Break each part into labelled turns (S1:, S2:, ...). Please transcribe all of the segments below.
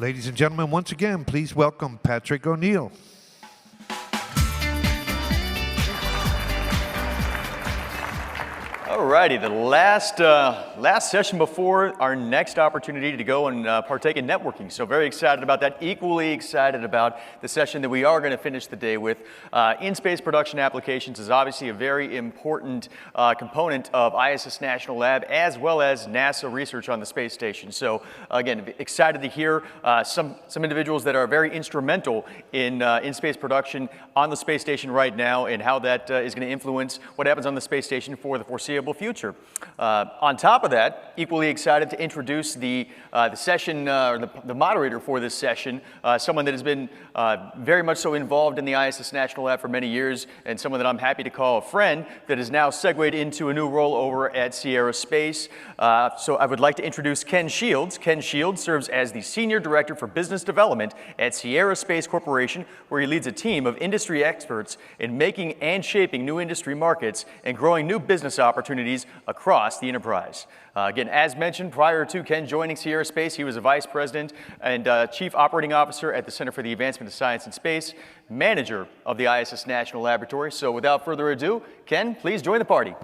S1: Ladies and gentlemen, once again, please welcome Patrick O'Neill.
S2: All righty, the last session before our next opportunity to go and partake in networking. So very excited about that. Equally excited about the session that we are going to finish the day with. In-space production applications is obviously a very important component of ISS National Lab as well as NASA research on the space station. So again, excited to hear some individuals that are very instrumental in in-space production on the space station right now and how that is going to influence what happens on the space station for the foreseeable future. On top of that, equally excited to introduce the session, or the moderator for this session, someone that has been very much so involved in the ISS National Lab for many years, and someone that I'm happy to call a friend that has now segued into a new role over at Sierra Space. So I would like to introduce Ken Shields. Ken Shields serves as the Senior Director for Business Development at Sierra Space Corporation, where he leads a team of industry experts in making and shaping new industry markets and growing new business opportunities across the enterprise. Again, as mentioned, prior to Ken joining Sierra Space, he was a Vice President and Chief Operating Officer at the Center for the Advancement of Science and Space, manager of the ISS National Laboratory. So without further ado, Ken, please join the party.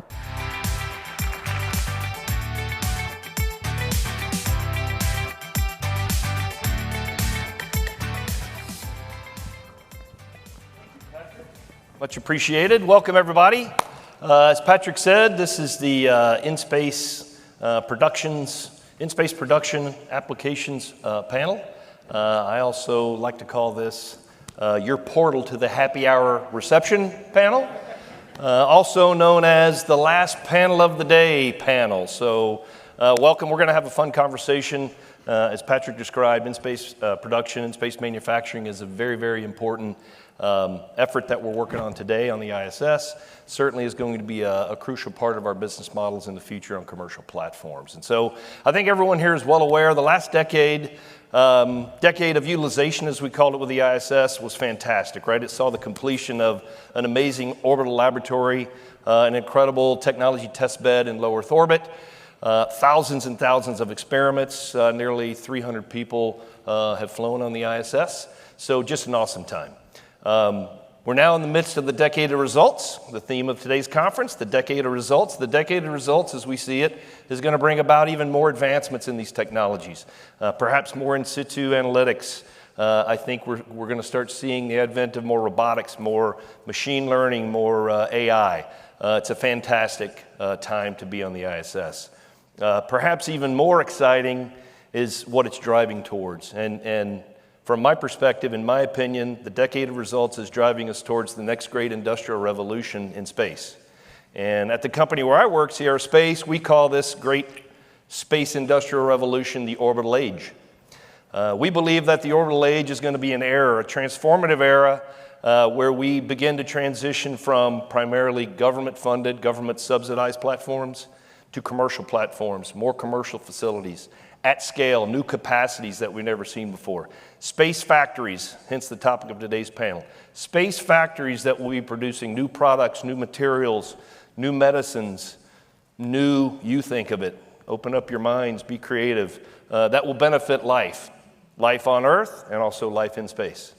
S3: Much appreciated. Welcome, everybody. As Patrick said, this is the in-space production applications panel. I also like to call this your portal to the happy hour reception panel, also known as the last panel of the day panel. So welcome. We're going to have a fun conversation. As Patrick described, in-space production, in-space manufacturing is a very, very important effort that we're working on today on the ISS. Certainly is going to be a crucial part of our business models in the future on commercial platforms. And so I think everyone here is well aware the last decade of utilization, as we called it with the ISS, was fantastic, right? It saw the completion of an amazing orbital laboratory, an incredible technology test bed in low Earth orbit, thousands and thousands of experiments, nearly 300 people have flown on the ISS. So just an awesome time. We're now in the midst of the decade of results, the theme of today's conference, the decade of results. The decade of results, as we see it, is going to bring about even more advancements in these technologies, perhaps more in situ analytics. I think we're going to start seeing the advent of more robotics, more machine learning, more AI. It's a fantastic time to be on the ISS. Perhaps even more exciting is what it's driving towards. And from my perspective, in my opinion, the decade of results is driving us towards the next great industrial revolution in space. And at the company where I work, Sierra Space, we call this great space industrial revolution the orbital age. We believe that the orbital age is going to be an era, a transformative era, where we begin to transition from primarily government-funded, government-subsidized platforms to commercial platforms, more commercial facilities, at scale, new capacities that we've never seen before. Space factories, hence the topic of today's panel. Space factories that will be producing new products, new materials, new medicines, you think of it. Open up your minds, be creative. That will benefit life on Earth and also life in space.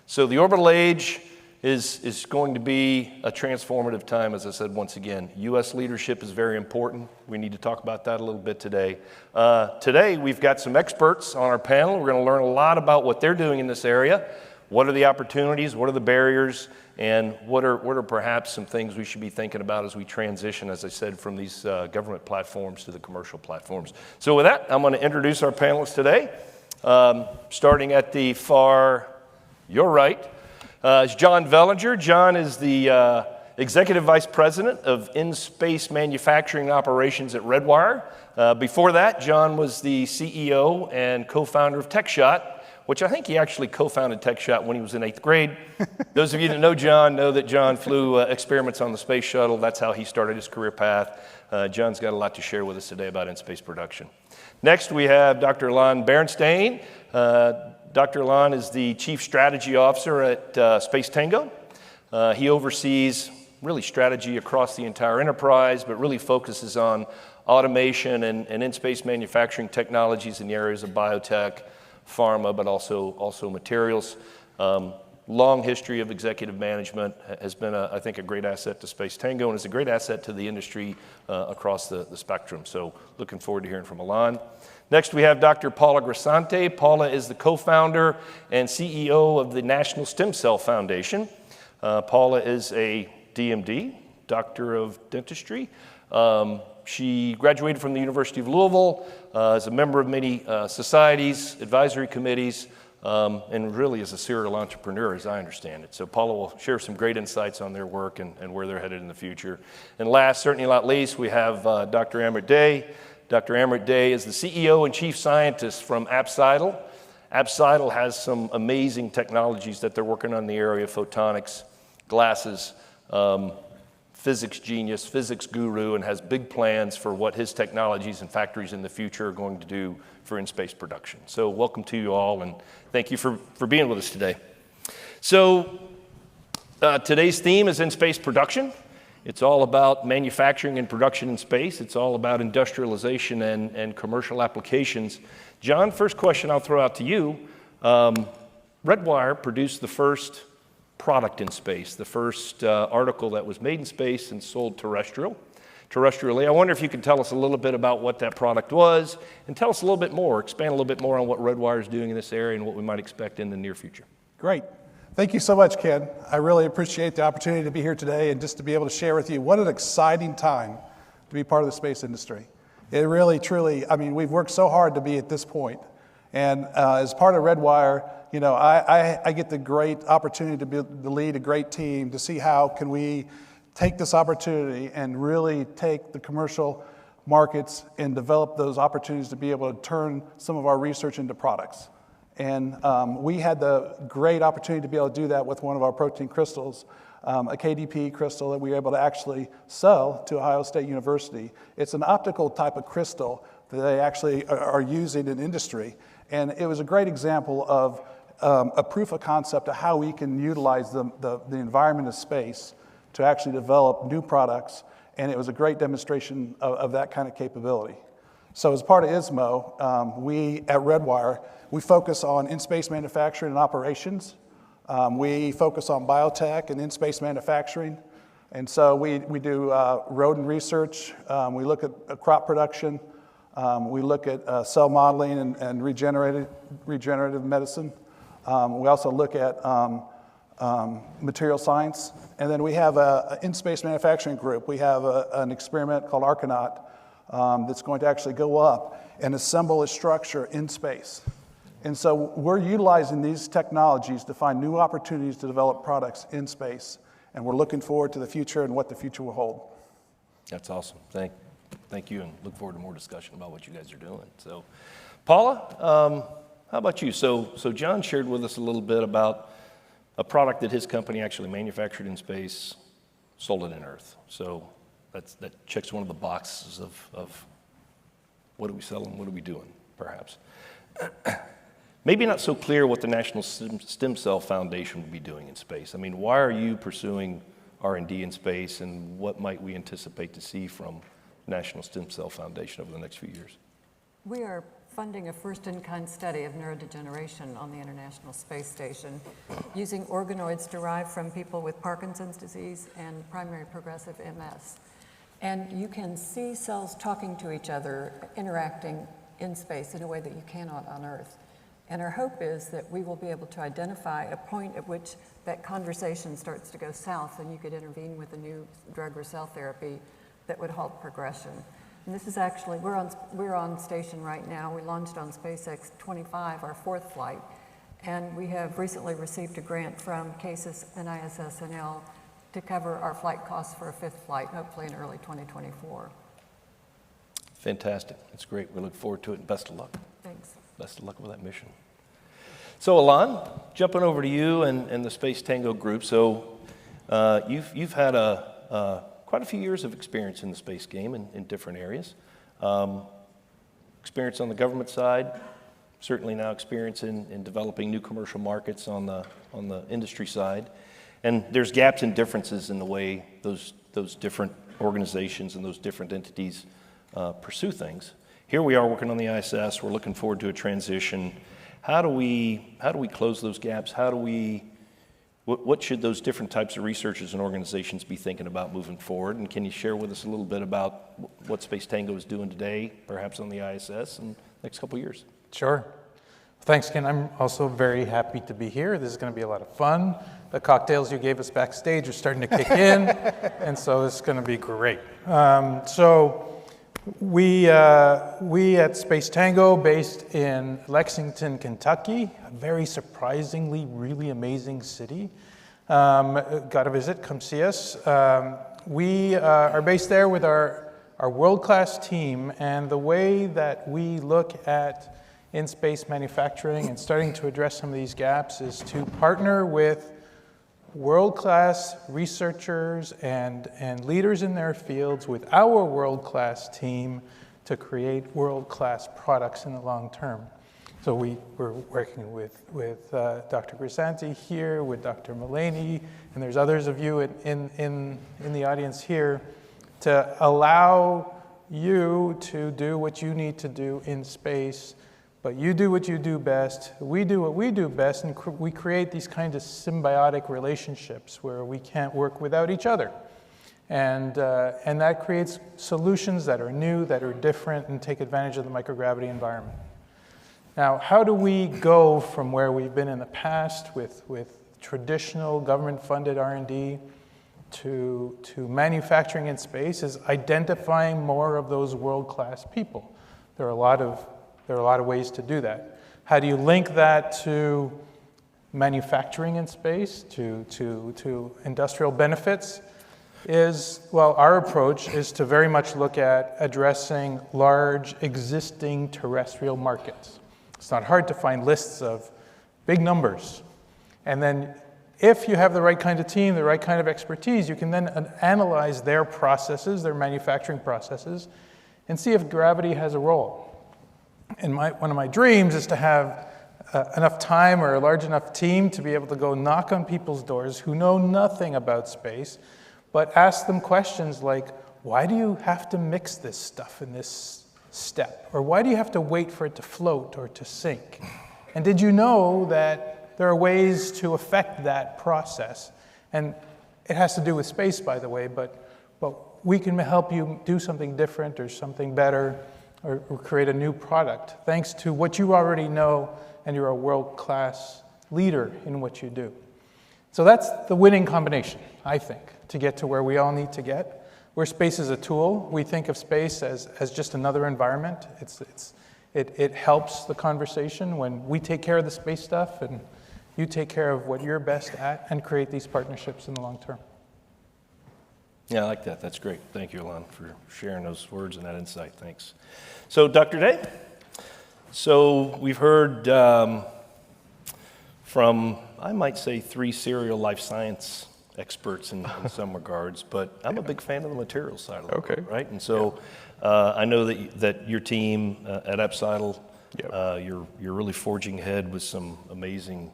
S3: So the orbital age is going to be a transformative time, as I said once again. U.S. leadership is very important. We need to talk about that a little bit today. Today, we've got some experts on our panel. We're going to learn a lot about what they're doing in this area. What are the opportunities? What are the barriers? And what are perhaps some things we should be thinking about as we transition, as I said, from these government platforms to the commercial platforms. So with that, I'm going to introduce our panelists today. Starting at the far, your right, is John Vellinger. John is the Executive Vice President of In-Space Manufacturing Operations at Redwire. Before that, John was the CEO and co-founder of TechShot, which I think he actually co-founded TechShot when he was in 8th grade. Those of you that know John know that John flew experiments on the space shuttle. That's how he started his career path. John's got a lot to share with us today about in-space production. Next, we have Dr. Alain Berinstain. Dr. Alain is the Chief Strategy Officer at Space Tango. He oversees really strategy across the entire enterprise, but really focuses on automation and in-space manufacturing technologies in the areas of biotech, pharma, but also materials. Long history of executive management, has been, I think, a great asset to Space Tango, and is a great asset to the industry across the spectrum. So looking forward to hearing from Alain. Next, we have Dr. Paula Grisante. Paula is the co-founder and CEO of the National Stem Cell Foundation. Paula is a DMD, Doctor of Dentistry. She graduated from the University of Louisville, is a member of many societies, advisory committees, and really is a serial entrepreneur, as I understand it. So Paula will share some great insights on their work and where they're headed in the future. And last, certainly not least, we have Dr. Amrit Day. Dr. Amrit Day is the CEO and Chief Scientist from AppSidle. AppSidle has some amazing technologies that they're working on in the area of photonics, glasses, physics genius, physics guru, and has big plans for what his technologies and factories in the future are going to do for in-space production. So welcome to you all, and thank you for being with us today. So today's theme is in-space production. It's all about manufacturing and production in space. It's all about industrialization and commercial applications. John, first question I'll throw out to you. Redwire produced the first product in space, the first article that was made in space and sold terrestrially. I wonder if you could tell us a little bit about what that product was, and tell us a little bit more, expand a little bit more on what Redwire is doing in this area and what we might expect in the near future.
S4: Great. Thank you so much, Ken. I really appreciate the opportunity to be here today and just to be able to share with you what an exciting time to be part of the space industry. It really, truly, I mean, we've worked so hard to be at this point. And as part of Redwire, you know, I get the great opportunity to lead a great team to see how can we take this opportunity and really take the commercial markets and develop those opportunities to be able to turn some of our research into products. And we had the great opportunity to be able to do that with one of our protein crystals, a KDP crystal that we were able to actually sell to Ohio State University. It's an optical type of crystal that they actually are using in industry. And it was a great example of a proof of concept of how we can utilize the environment of space to actually develop new products. And it was a great demonstration of that kind of capability. So as part of ISMO, we at Redwire, we focus on in-space manufacturing and operations. We focus on biotech and in-space manufacturing. And so we do rodent research. We look at crop production. We look at cell modeling and regenerative medicine. We also look at material science. And then we have an in-space manufacturing group. We have an experiment called Archinaut that's going to actually go up and assemble a structure in space. And so we're utilizing these technologies to find new opportunities to develop products in space. And we're looking forward to the future and what the future will hold.
S3: That's awesome. Thank you, and look forward to more discussion about what you guys are doing. So, Paula, how about you? So John shared with us a little bit about a product that his company actually manufactured in space, sold it in Earth. So that checks one of the boxes of what are we selling, what are we doing, perhaps. Maybe not so clear what the National Stem Cell Foundation would be doing in space. I mean, why are you pursuing R&D in space, and what might we anticipate to see from the National Stem Cell Foundation over the next few years?
S5: We are funding a first-in-kind study of neurodegeneration on the International Space Station using organoids derived from people with Parkinson's disease and primary progressive MS. And you can see cells talking to each other, interacting in space in a way that you cannot on Earth. And our hope is that we will be able to identify a point at which that conversation starts to go south and you could intervene with a new drug or cell therapy that would halt progression. And this is actually, we're on station right now. We launched on SpaceX 25, our fourth flight. And we have recently received a grant from CASIS and ISSNL to cover our flight costs for a fifth flight, hopefully in early 2024.
S3: Fantastic. That's great. We look forward to it, and best of luck.
S5: Thanks.
S3: Best of luck with that mission. So, Alain, jumping over to you and the Space Tango group. So, you've had quite a few years of experience in the space game in different areas. Experience on the government side, certainly now experience in developing new commercial markets on the industry side. And there's gaps and differences in the way those different organizations and those different entities pursue things. Here we are working on the ISS. We're looking forward to a transition. How do we close those gaps? What should those different types of researchers and organizations be thinking about moving forward? And can you share with us a little bit about what Space Tango is doing today, perhaps on the ISS, in the next couple of years?
S6: Sure. Thanks, Ken. I'm also very happy to be here. This is going to be a lot of fun. The cocktails you gave us backstage are starting to kick in, and so this is going to be great. So we at Space Tango, based in Lexington, Kentucky, a very surprisingly, really amazing city. Got to visit, come see us. We are based there with our world-class team, and the way that we look at in-space manufacturing and starting to address some of these gaps is to partner with world-class researchers and leaders in their fields with our world-class team to create world-class products in the long term. So we're working with Dr. Grisanti here, with Dr. Mullaney, and there's others of you in the audience here to allow you to do what you need to do in space. But you do what you do best, we do what we do best, and we create these kinds of symbiotic relationships where we can't work without each other. And that creates solutions that are new, that are different, and take advantage of the microgravity environment. Now, how do we go from where we've been in the past with traditional government-funded R&D to manufacturing in space is identifying more of those world-class people. There are a lot of ways to do that. How do you link that to manufacturing in space, to industrial benefits? Our approach is to very much look at addressing large existing terrestrial markets. It's not hard to find lists of big numbers. And then if you have the right kind of team, the right kind of expertise, you can then analyze their processes, their manufacturing processes, and see if gravity has a role. And one of my dreams is to have enough time or a large enough team to be able to go knock on people's doors who know nothing about space, but ask them questions like, why do you have to mix this stuff in this step? Or why do you have to wait for it to float or to sink? And did you know that there are ways to affect that process? And it has to do with space, by the way, but we can help you do something different or something better or create a new product, thanks to what you already know, and you're a world-class leader in what you do. So that's the winning combination, I think, to get to where we all need to get. Where space is a tool, we think of space as just another environment. It helps the conversation when we take care of the space stuff and you take care of what you're best at and create these partnerships in the long term.
S3: Yeah, I like that. That's great. Thank you, Alain, for sharing those words and that insight. Thanks. So, Dr. Day, so we've heard from, I might say, 3 serial life science experts in some regards, but I'm a big fan of the materials side of it, okay, right? And so I know that your team at Epsidal, you're really forging ahead with some amazing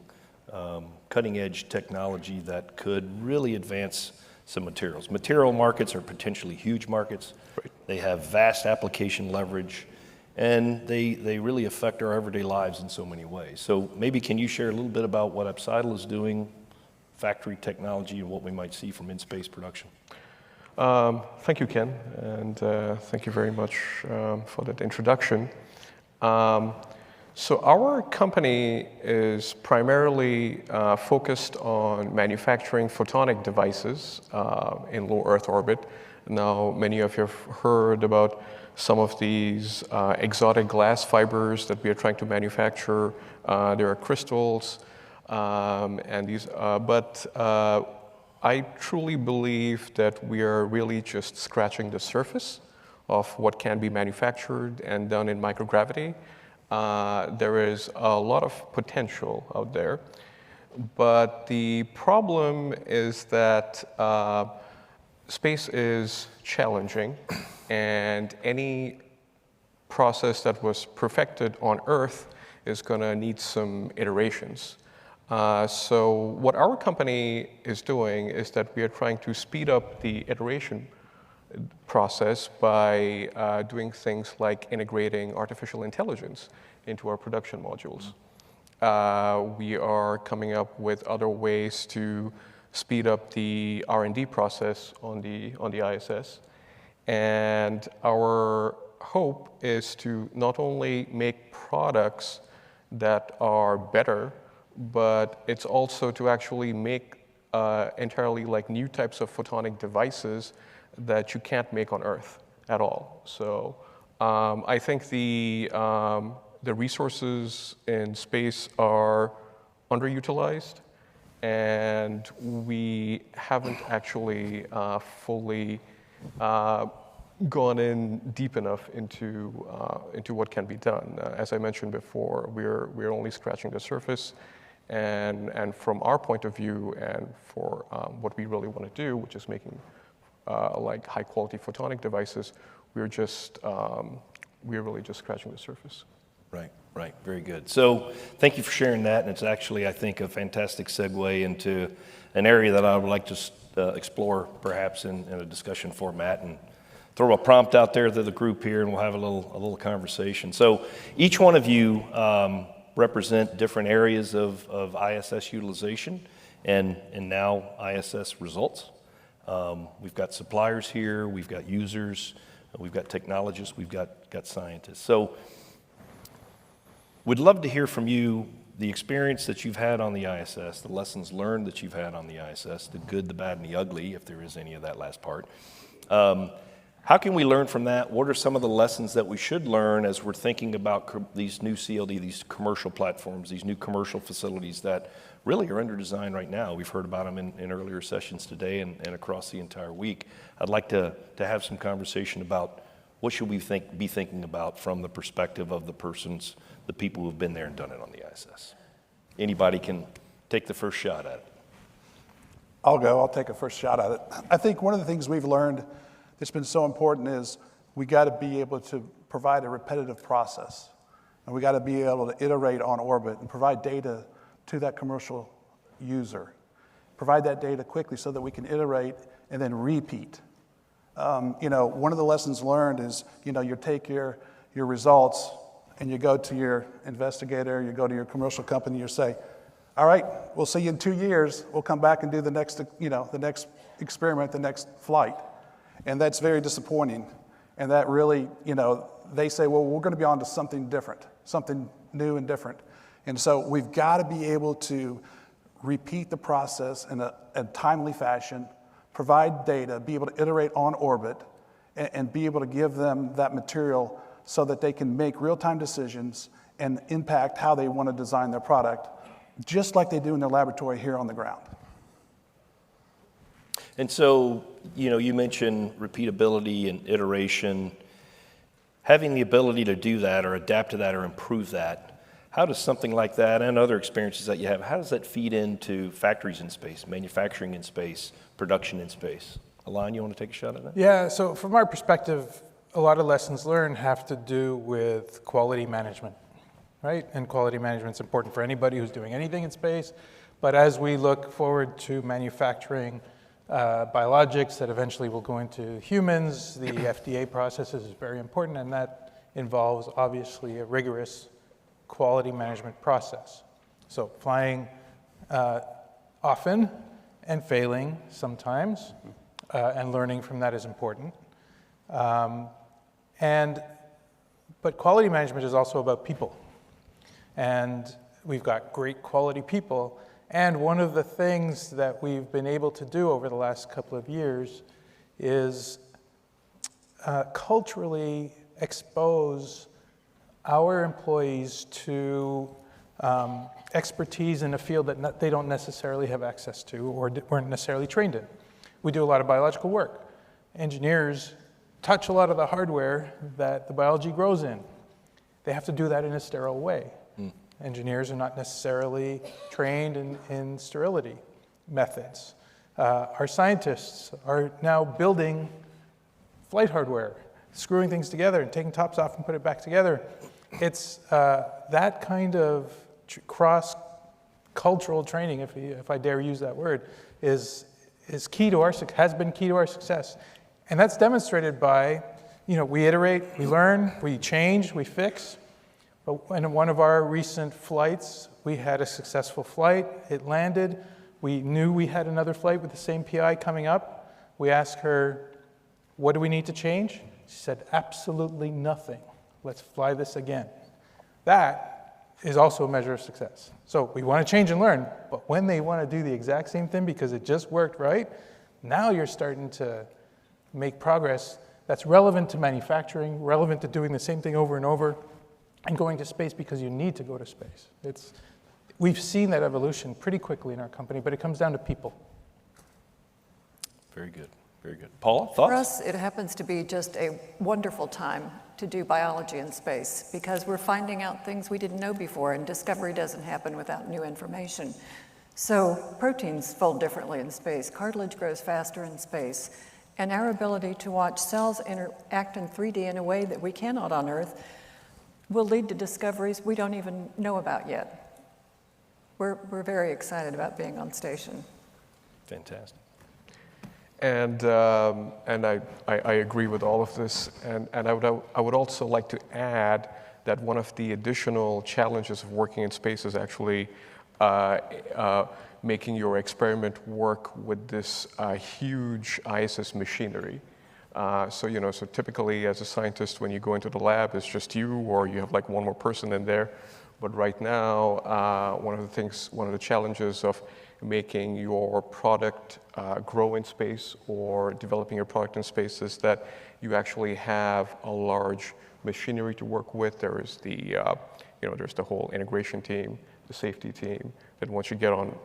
S3: cutting-edge technology that could really advance some materials. Material markets are potentially huge markets. Right. They have vast application leverage, and they really affect our everyday lives in so many ways. So maybe can you share a little bit about what Epsidal is doing, factory technology, and what we might see from in-space production?
S7: Thank you, Ken, and thank you very much for that introduction. So our company is primarily focused on manufacturing photonic devices in low Earth orbit. Now, many of you have heard about some of these exotic glass fibers that we are trying to manufacture. There are crystals, and these. But I truly believe that we are really just scratching the surface of what can be manufactured and done in microgravity. There is a lot of potential out there, but the problem is that space is challenging, and any process that was perfected on Earth is going to need some iterations. So what our company is doing is that we are trying to speed up the iteration process by doing things like integrating artificial intelligence into our production modules. we are coming up with other ways to speed up the R&D process on the ISS. And our hope is to not only make products that are better, but it's also to actually make entirely like new types of photonic devices that you can't make on Earth at all. So I think the resources in space are underutilized, and we haven't actually fully gone in deep enough into what can be done. As I mentioned before, we're only scratching the surface, and from our point of view, and for what we really want to do, which is making like high quality photonic devices, we're really just scratching the surface.
S3: Right, very good. So thank you for sharing that, and it's actually, I think, a fantastic segue into an area that I would like to explore perhaps in a discussion format, and throw a prompt out there to the group here, and we'll have a little conversation. So each one of you represent different areas of ISS utilization and now ISS results. We've got suppliers here, we've got users, we've got technologists, we've got scientists. So we'd love to hear from you the experience that you've had on the ISS, the lessons learned that you've had on the ISS, the good, the bad, and the ugly, if there is any of that last part. How can we learn from that? What are some of the lessons that we should learn as we're thinking about these new CLD, these commercial platforms, these new commercial facilities that really are under design right now? We've heard about them in earlier sessions today and across the entire week. I'd like to have some conversation about what should we be thinking about from the perspective of the people who've been there and done it on the ISS. Anybody can take the first shot at it.
S4: I'll take a first shot at it. I think one of the things we've learned that's been so important is we got to be able to provide a repetitive process. And we got to be able to iterate on orbit and provide data to that commercial user. Provide that data quickly so that we can iterate and then repeat. One of the lessons learned is, you take your results and you go to your investigator, you go to your commercial company, you say, all right, we'll see you in 2 years. We'll come back and do the next experiment, the next flight. And that's very disappointing. And that really, they say, well, we're going to be on to something different, something new and different. And so we've got to be able to repeat the process in a timely fashion, provide data, be able to iterate on orbit, and be able to give them that material so that they can make real-time decisions and impact how they want to design their product, just like they do in their laboratory here on the ground.
S3: And so, you mentioned repeatability and iteration. Having the ability to do that or adapt to that or improve that, how does something like that and other experiences that you have, how does that feed into factories in space, manufacturing in space, production in space? Alain, you want to take a shot at that?
S6: Yeah, so from our perspective, a lot of lessons learned have to do with quality management, right? And quality management is important for anybody who's doing anything in space. But as we look forward to manufacturing biologics that eventually will go into humans, the FDA process is very important, and that involves obviously a rigorous quality management process. So flying often and failing sometimes, and learning from that is important. But quality management is also about people. And we've got great quality people. And one of the things that we've been able to do over the last couple of years is culturally expose our employees to expertise in a field that they don't necessarily have access to or weren't necessarily trained in. We do a lot of biological work. Engineers touch a lot of the hardware that the biology grows in. They have to do that in a sterile way. Engineers are not necessarily trained in sterility methods. Our scientists are now building flight hardware, screwing things together and taking tops off and put it back together. It's that kind of cross-cultural training, if I dare use that word, is key to has been key to our success. And that's demonstrated by, we iterate, we learn, we change, we fix. But in one of our recent flights, we had a successful flight. It landed. We knew we had another flight with the same PI coming up. We asked her, what do we need to change? She said, absolutely nothing. Let's fly this again. That is also a measure of success. So we want to change and learn, but when they want to do the exact same thing because it just worked right, now you're starting to make progress that's relevant to manufacturing, relevant to doing the same thing over and over, and going to space because you need to go to space. We've seen that evolution pretty quickly in our company, but it comes down to people.
S3: Very good, very good. Paula, thoughts?
S5: For us, it happens to be just a wonderful time to do biology in space because we're finding out things we didn't know before, and discovery doesn't happen without new information. So proteins fold differently in space, cartilage grows faster in space, and our ability to watch cells interact in 3D in a way that we cannot on Earth will lead to discoveries we don't even know about yet. We're very excited about being on station.
S3: Fantastic.
S7: And I agree with all of this. And I would also like to add that one of the additional challenges of working in space is actually making your experiment work with this huge ISS machinery. So typically as a scientist, when you go into the lab, it's just you or you have like one more person in there. But right now, one of the challenges of making your product grow in space or developing your product in space is that you actually have a large machinery to work with. There is there's the whole integration team, the safety team. Then once you get on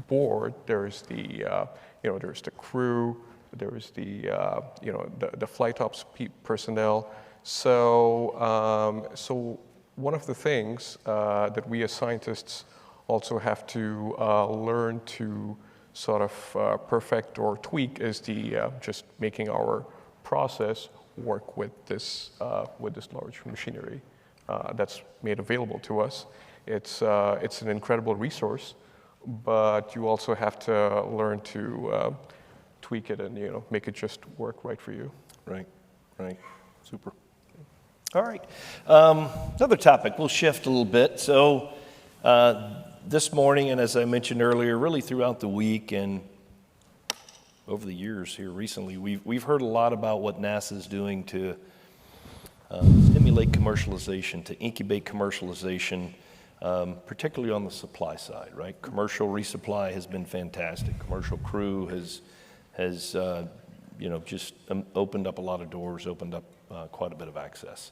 S7: board, there's there's the crew, there's the flight ops personnel. So one of the things that we as scientists also have to learn to sort of perfect or tweak is just making our process work with this large machinery that's made available to us. It's an incredible resource, but you also have to learn to tweak it and make it just work right for you.
S3: Right, super. All right, another topic, we'll shift a little bit. So this morning, and as I mentioned earlier, really throughout the week and over the years here recently, we've heard a lot about what NASA is doing to stimulate commercialization, to incubate commercialization, particularly on the supply side, right? Commercial resupply has been fantastic. Commercial crew has just opened up a lot of doors, opened up quite a bit of access.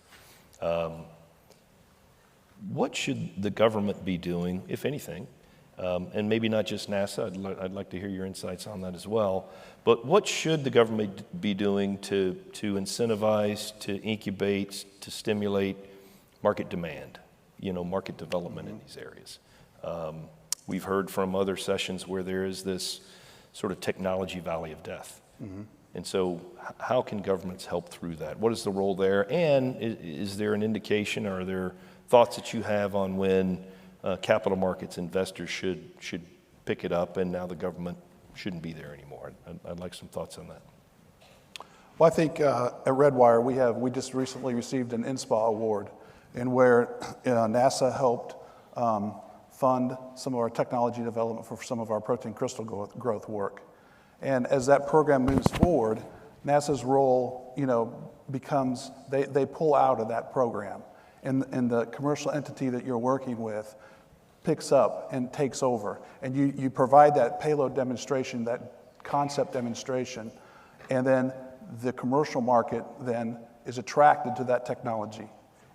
S3: What should the government be doing, if anything, and maybe not just NASA, I'd like to hear your insights on that as well, but what should the government be doing to incentivize, to incubate, to stimulate market demand, market development in these areas? We've heard from other sessions where there is this sort of technology valley of death. Mm-hmm. And so how can governments help through that? What is the role there? And is there an indication, or are there thoughts that you have on when capital markets investors should pick it up and now the government shouldn't be there anymore? I'd like some thoughts on that.
S4: Well, I think at Redwire, we just recently received an INSPA award in where NASA helped fund some of our technology development for some of our protein crystal growth work. And as that program moves forward, NASA's role, becomes, they pull out of that program. And the commercial entity that you're working with picks up and takes over. And you provide that payload demonstration, that concept demonstration, and then the commercial market then is attracted to that technology.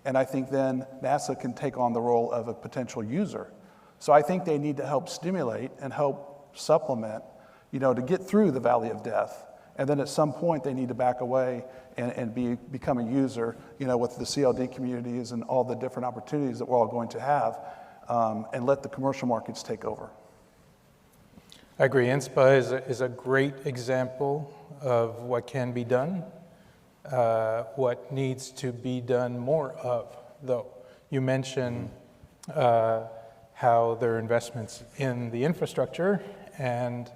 S4: And I think then NASA can take on the role of a potential user. So I think they need to help stimulate and help supplement, to get through the valley of death. And then at some point they need to back away and become a user, with the CLD communities and all the different opportunities that we're all going to have, and let the commercial markets take over.
S6: I agree. INSPA is a great example of what can be done, what needs to be done more of, though. You mentioned how there are investments in the infrastructure, and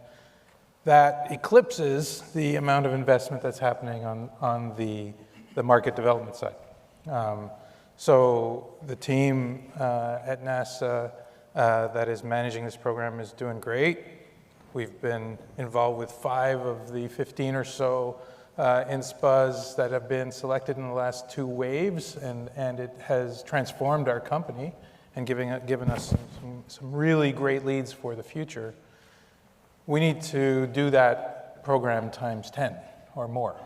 S6: that eclipses the amount of investment that's happening on the market development side. So the team at NASA that is managing this program is doing great. We've been involved with 5 of the 15 or so INSPAs that have been selected in the last 2 waves, and it has transformed our company and given us some really great leads for the future. We need to do that program times 10 or more.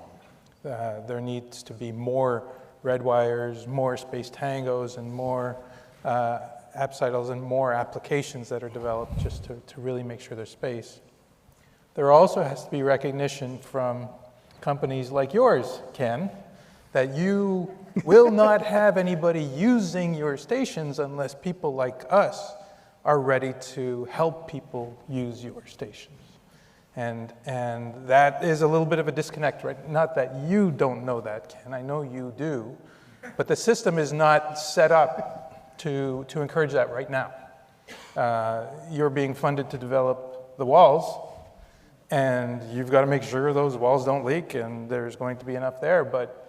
S6: There needs to be more Redwires, more space Tangos, and more AppCytles and more applications that are developed just to really make sure there's space. There also has to be recognition from companies like yours, Ken, that you will not have anybody using your stations unless people like us are ready to help people use your stations. And that is a little bit of a disconnect, right? Not that you don't know that, Ken, I know you do, but the system is not set up to encourage that right now. You're being funded to develop the walls, and you've got to make sure those walls don't leak and there's going to be enough there, but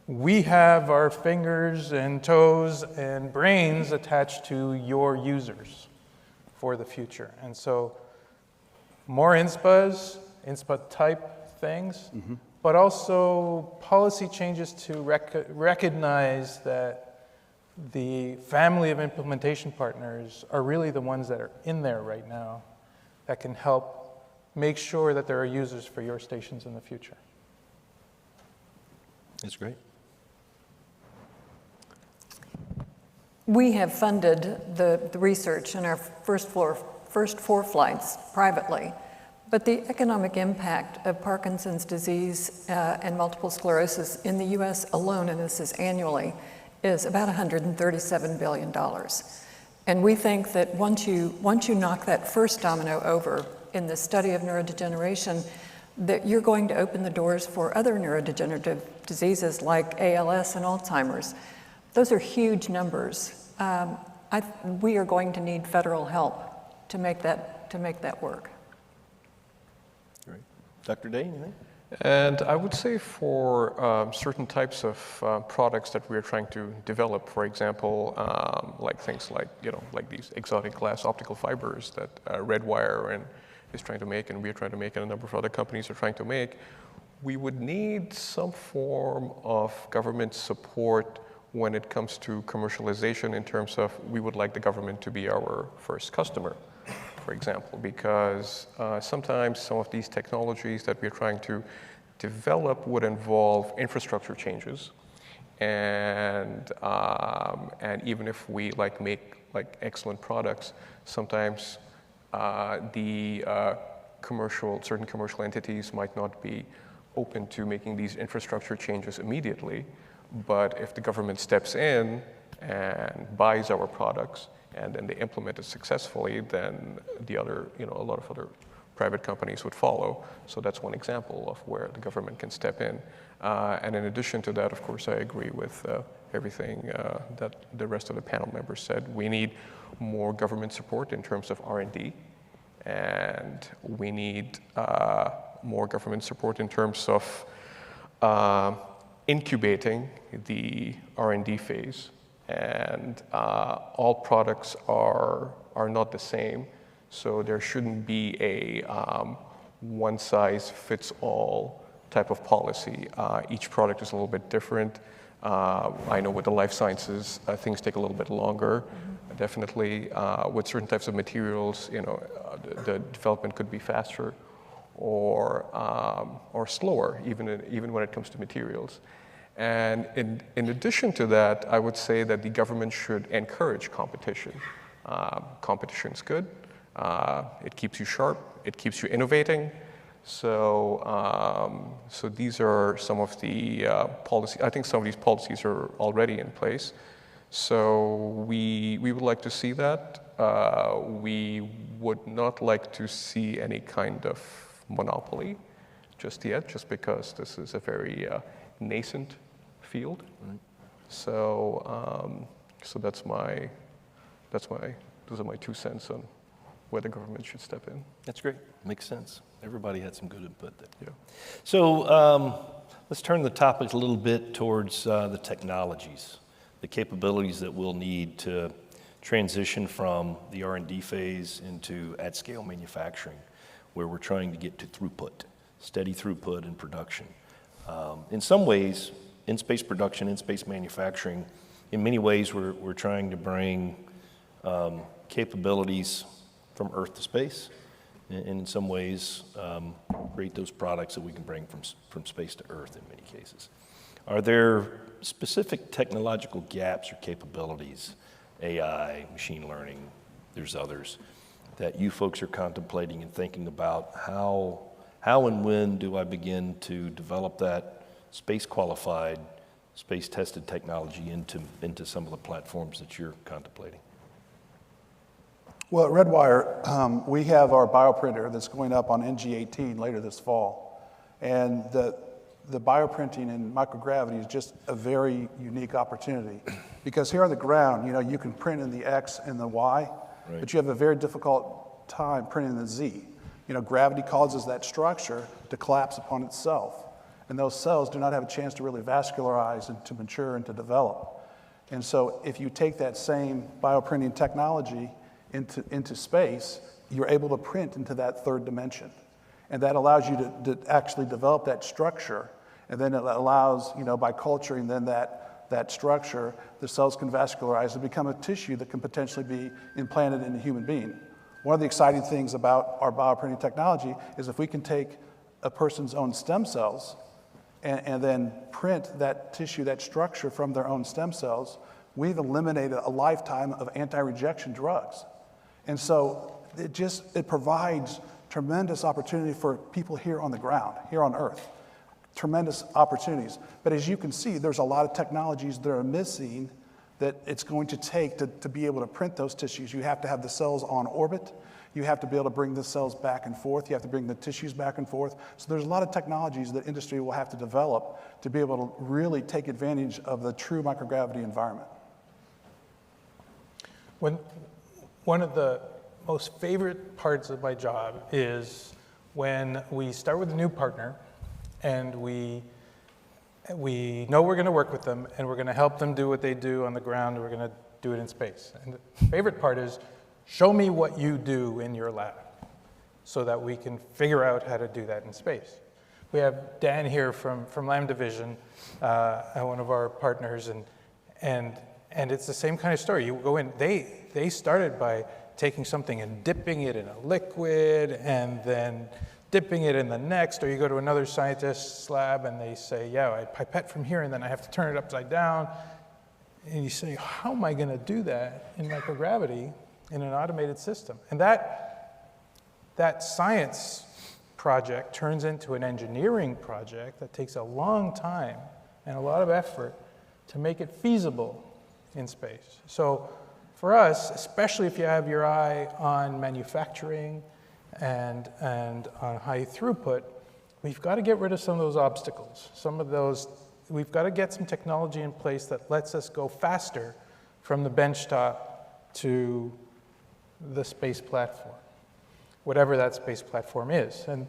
S6: we have our fingers and toes and brains attached to your users for the future. And so more INSPAs, INSPA type things, but also policy changes to recognize that the family of implementation partners are really the ones that are in there right now that can help make sure that there are users for your stations in the future.
S3: That's great.
S5: We have funded the research in our first 4 flights privately, but the economic impact of Parkinson's disease and multiple sclerosis in the US alone, and this is annually, is about $137 billion. And we think that once you knock that first domino over in the study of neurodegeneration, that you're going to open the doors for other neurodegenerative diseases like ALS and Alzheimer's. Those are huge numbers. We are going to need federal help to make that work.
S3: Great. Dr. Day, anything?
S7: And I would say for certain types of products that we're trying to develop, for example, like things like, like these exotic glass optical fibers that Redwire is trying to make, and we're trying to make, and a number of other companies are trying to make, we would need some form of government support when it comes to commercialization, in terms of we would like the government to be our first customer, for example, because sometimes some of these technologies that we're trying to develop would involve infrastructure changes, and even if we make excellent products, sometimes certain commercial entities might not be open to making these infrastructure changes immediately. But if the government steps in and buys our products and then they implement it successfully, then a lot of other private companies would follow. So that's one example of where the government can step in. And in addition to that, of course, I agree with everything that the rest of the panel members said. We need more government support in terms of R&D, and we need more government support in terms of incubating the R&D phase. And all products are not the same, so there shouldn't be a one-size-fits-all type of policy. Each product is a little bit different. I know with the life sciences, things take a little bit longer. Definitely, with certain types of materials, the development could be faster or slower, even when it comes to materials. And in addition to that, I would say that the government should encourage competition. Competition's good. It keeps you sharp. It keeps you innovating. So these are some of the policies. I think some of these policies are already in place. So we would like to see that. We would not like to see any kind of monopoly just yet, just because this is a very nascent field. Right. So those are my 2 cents on where the government should step in.
S3: That's great. Makes sense. Everybody had some good input there.
S7: Yeah.
S3: So let's turn the topic a little bit towards the technologies the capabilities that we'll need to transition from the R&D phase into at-scale manufacturing, where we're trying to get to throughput, steady throughput in production. In some ways, in-space production, in-space manufacturing, in many ways, we're trying to bring capabilities from Earth to space, and in some ways, create those products that we can bring from space to Earth in many cases. Are there specific technological gaps or capabilities, AI, machine learning, there's others, that you folks are contemplating and thinking about how and when do I begin to develop that space-qualified, space-tested technology into some of the platforms that you're contemplating?
S4: Well, at Redwire, we have our bioprinter that's going up on NG18 later this fall. And the bioprinting in microgravity is just a very unique opportunity. Because here on the ground, you can print in the X and the Y, right, but you have a very difficult time printing the Z. Gravity causes that structure to collapse upon itself. And those cells do not have a chance to really vascularize and to mature and to develop. And so if you take that same bioprinting technology into space, you're able to print into that third dimension. And that allows you to actually develop that structure. And then it allows, by culturing then that structure, the cells can vascularize and become a tissue that can potentially be implanted in a human being. One of the exciting things about our bioprinting technology is if we can take a person's own stem cells and then print that tissue, that structure from their own stem cells, we've eliminated a lifetime of anti-rejection drugs. And so it provides tremendous opportunity for people here on the ground, here on Earth. Tremendous opportunities. But as you can see, there's a lot of technologies that are missing that it's going to take to be able to print those tissues. You have to have the cells on orbit. You have to be able to bring the cells back and forth. You have to bring the tissues back and forth. So there's a lot of technologies that industry will have to develop to be able to really take advantage of the true microgravity environment.
S6: One of the most favorite parts of my job is when we start with a new partner and we know we're going to work with them and we're going to help them do what they do on the ground and we're going to do it in space. And the favorite part is, show me what you do in your lab so that we can figure out how to do that in space. We have Dan here from Lambda Vision, one of our partners, and it's the same kind of story. You go in, they started by taking something and dipping it in a liquid and then dipping it in the next, or you go to another scientist's lab and they say, yeah, I pipette from here and then I have to turn it upside down. And you say, how am I going to do that in microgravity in an automated system? And that science project turns into an engineering project that takes a long time and a lot of effort to make it feasible in space. So for us, especially if you have your eye on manufacturing and on high throughput, we've got to get rid of some of those obstacles. We've got to get some technology in place that lets us go faster from the benchtop to the space platform, whatever that space platform is. And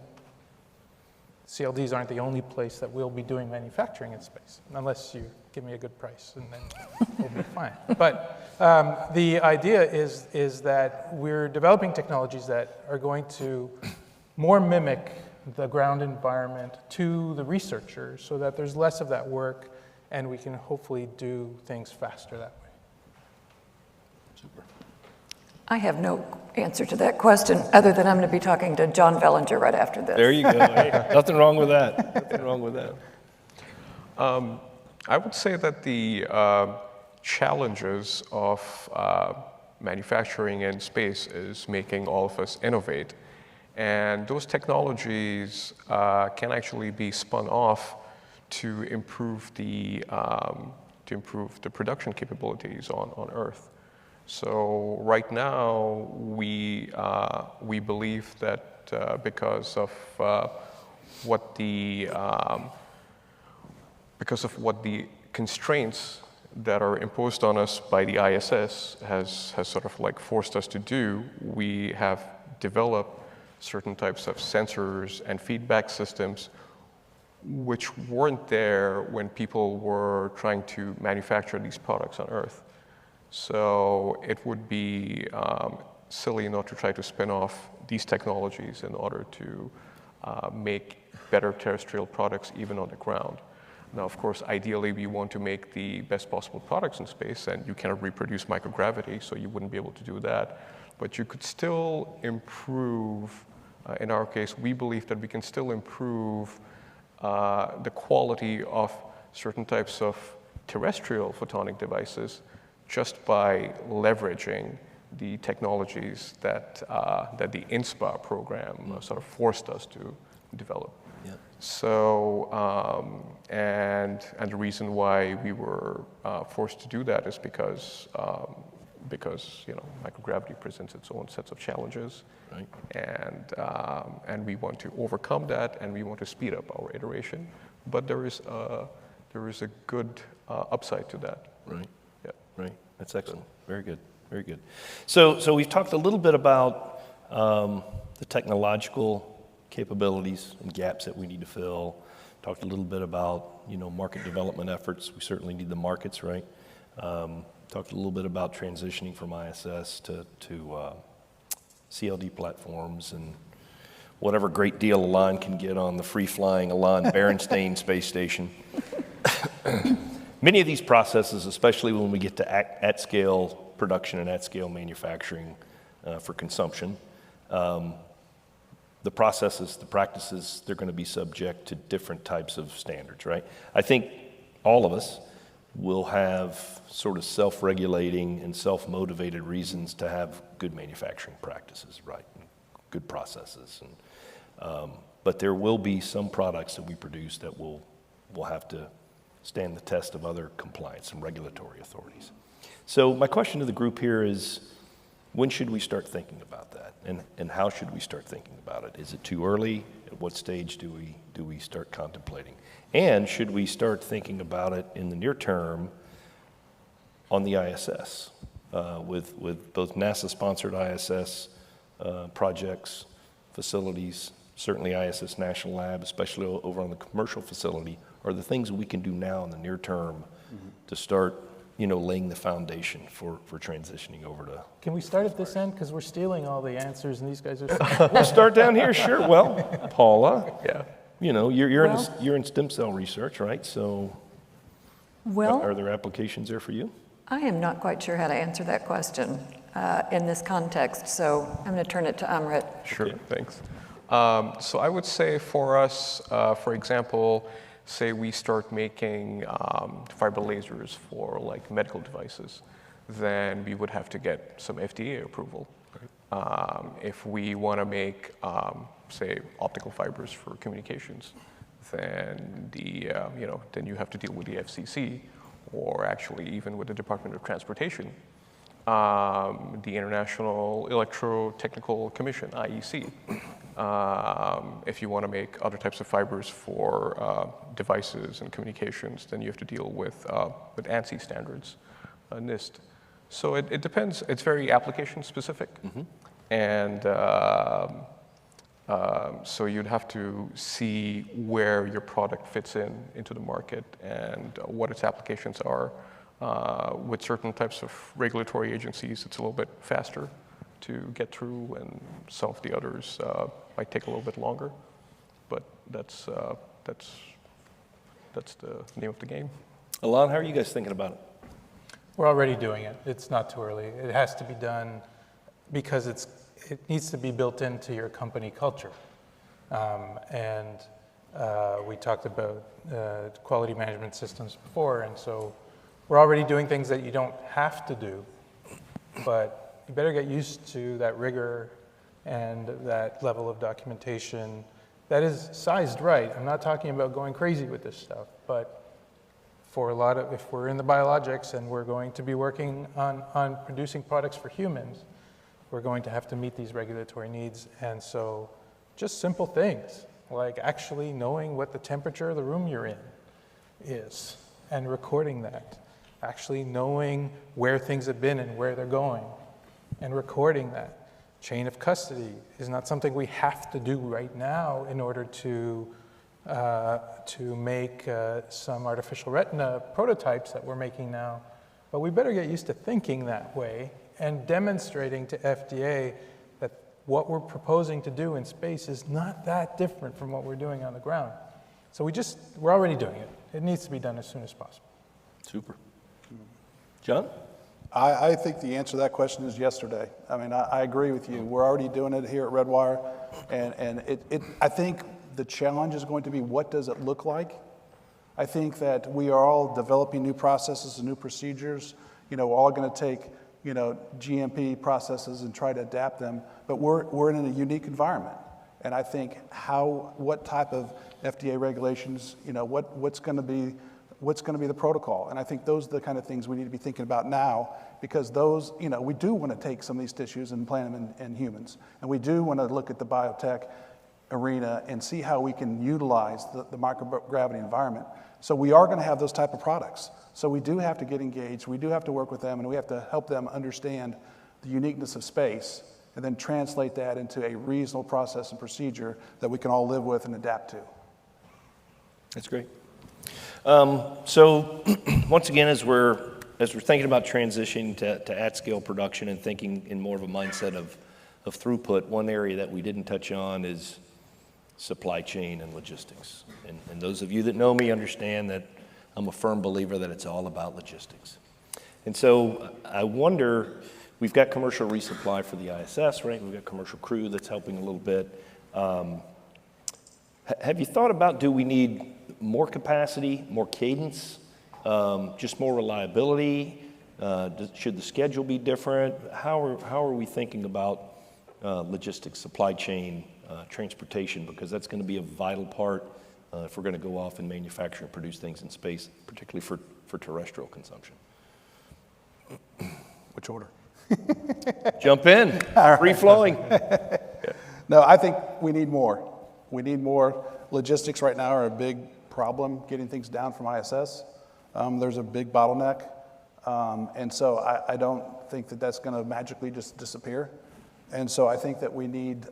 S6: CLDs aren't the only place that we'll be doing manufacturing in space, unless you give me a good price, and then we'll be fine. But the idea is that we're developing technologies that are going to more mimic the ground environment to the researchers so that there's less of that work and we can hopefully do things faster that way.
S3: Super.
S5: I have no answer to that question other than I'm going to be talking to John Vellinger right after this.
S3: There you go. Hey, nothing wrong with that. Nothing wrong with that.
S7: I would say that the challenges of manufacturing in space is making all of us innovate. And those technologies can actually be spun off to improve the production capabilities on Earth. So right now, we believe that because of what the constraints that are imposed on us by the ISS has sort of like forced us to do, we have developed certain types of sensors and feedback systems which weren't there when people were trying to manufacture these products on Earth. So it would be silly not to try to spin off these technologies in order to make better terrestrial products even on the ground. Now, of course, ideally, we want to make the best possible products in space, and you cannot reproduce microgravity, so you wouldn't be able to do that. But you could still improve, in our case, we believe that we can still improve the quality of certain types of terrestrial photonic devices just by leveraging the technologies that the INSPA program sort of forced us to develop.
S3: Yep.
S7: So, and the reason why we were forced to do that is because microgravity presents its own sets of challenges,
S3: right.
S7: And we want to overcome that, and we want to speed up our iteration. But there is a good upside to that.
S3: Right.
S7: Yeah.
S3: Right. That's excellent. Very good. Very good. So we've talked a little bit about the technological capabilities and gaps that we need to fill. Talked a little bit about market development efforts. We certainly need the markets, right? Talked a little bit about transitioning from ISS to CLD platforms and whatever great deal Alain can get on the free-flying Alain Berinstain space station. Many of these processes, especially when we get to at-scale production and at-scale manufacturing for consumption, the processes, the practices, they're going to be subject to different types of standards, right? I think all of us will have sort of self-regulating and self-motivated reasons to have good manufacturing practices, right? And good processes. But there will be some products that we produce that will have to stand the test of other compliance and regulatory authorities. So my question to the group here is, when should we start thinking about that? And how should we start thinking about it? Is it too early? At what stage do we start contemplating? And should we start thinking about it in the near term on the ISS with both NASA-sponsored ISS projects, facilities, certainly ISS National Lab, especially over on the commercial facility, are the things that we can do now in the near term to start laying the foundation for transitioning over to.
S6: Can we start at this end? Because we're stealing all the answers and these guys are.
S3: We'll start down here, sure. Well, Paula,
S7: Yeah.
S3: you're in stem cell research, right? So
S5: Well,
S3: are there applications there for you?
S5: I am not quite sure how to answer that question in this context, so I'm going to turn it to Amrit.
S7: Sure, thanks. So I would say for us, for example, say we start making fiber lasers for like medical devices, then we would have to get some FDA approval. If we want to make, say, optical fibers for communications, then then you have to deal with the FCC, or actually even with the Department of Transportation, the International Electrotechnical Commission, IEC. If you want to make other types of fibers for devices and communications, then you have to deal with ANSI standards, NIST. So it depends. It's very application specific, and so you'd have to see where your product fits into the market and what its applications are. With certain types of regulatory agencies, it's a little bit faster to get through, and some of the others might take a little bit longer. But that's the name of the game.
S3: Alain, how are you guys thinking about it?
S6: We're already doing it. It's not too early. It has to be done because it needs to be built into your company culture. We talked about quality management systems before, and so we're already doing things that you don't have to do, but you better get used to that rigor and that level of documentation that is sized right. I'm not talking about going crazy with this stuff, but for if we're in the biologics and we're going to be working on producing products for humans, we're going to have to meet these regulatory needs. And so just simple things like actually knowing what the temperature of the room you're in is and recording that. Actually knowing where things have been and where they're going and recording that. Chain of custody is not something we have to do right now in order to to make some artificial retina prototypes that we're making now. But we better get used to thinking that way and demonstrating to FDA that what we're proposing to do in space is not that different from what we're doing on the ground. So we're already doing it. It needs to be done as soon as possible.
S3: Super. John?
S4: I think the answer to that question is yesterday. I mean, I agree with you. We're already doing it here at Redwire, and I think the challenge is going to be, what does it look like? I think that we are all developing new processes and new procedures. We're all going to take, GMP processes and try to adapt them, but we're in a unique environment. And I think what type of FDA regulations, what's going to be the protocol? And I think those are the kind of things we need to be thinking about now, because those, we do want to take some of these tissues and plant them in humans. And we do want to look at the biotech arena and see how we can utilize the microgravity environment. So we are going to have those type of products. So we do have to get engaged, we do have to work with them, and we have to help them understand the uniqueness of space, and then translate that into a reasonable process and procedure that we can all live with and adapt to.
S3: That's great. So once again, as we're thinking about transitioning to at-scale production and thinking in more of a mindset of throughput, one area that we didn't touch on is supply chain and logistics. And those of you that know me understand that I'm a firm believer that it's all about logistics. And so I wonder, we've got commercial resupply for the ISS, right? We've got commercial crew that's helping a little bit. Have you thought about, do we need more capacity, more cadence, just more reliability? Should the schedule be different? How are we thinking about logistics, supply chain, transportation? Because that's going to be a vital part if we're going to go off and manufacture and produce things in space, particularly for terrestrial consumption.
S4: Which order?
S3: Jump in, free flowing.
S4: No, I think we need more. We need more. Logistics right now are a big problem, getting things down from ISS. There's a big bottleneck. And so I don't think that that's going to magically just disappear. And so I think that we need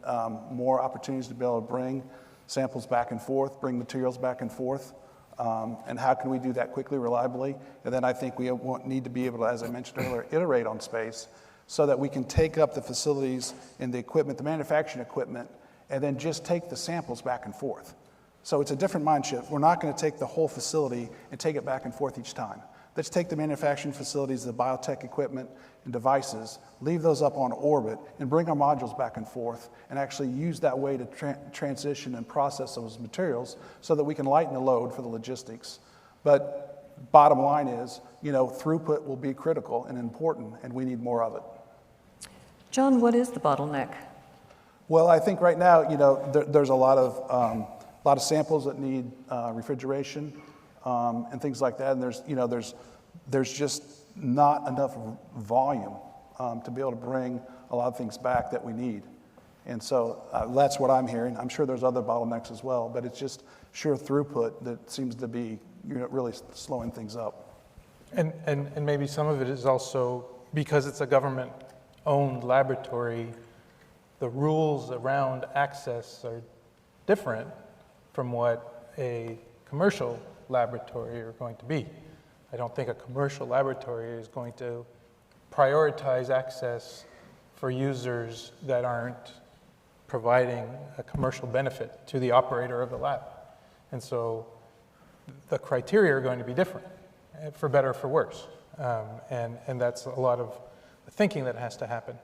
S4: more opportunities to be able to bring samples back and forth, bring materials back and forth. And how can we do that quickly, reliably? And then I think we need to be able to, as I mentioned earlier, iterate on space so that we can take up the facilities and the equipment, the manufacturing equipment, and then just take the samples back and forth. So it's a different mind shift. We're not going to take the whole facility and take it back and forth each time. Let's take the manufacturing facilities, the biotech equipment and devices, leave those up on orbit, and bring our modules back and forth, and actually use that way to transition and process those materials so that we can lighten the load for the logistics. But bottom line is, throughput will be critical and important, and we need more of it.
S5: John, what is the bottleneck?
S4: Well, I think right now, there's a lot of samples that need refrigeration and things like that, and there's just not enough volume to be able to bring a lot of things back that we need. And so that's what I'm hearing. I'm sure there's other bottlenecks as well, but it's just sheer throughput that seems to be really slowing things up.
S6: And maybe some of it is also because it's a government-owned laboratory, the rules around access are different from what a commercial laboratory are going to be. I don't think a commercial laboratory is going to prioritize access for users that aren't providing a commercial benefit to the operator of the lab. And so the criteria are going to be different, for better or for worse. And that's a lot of the thinking that has to happen.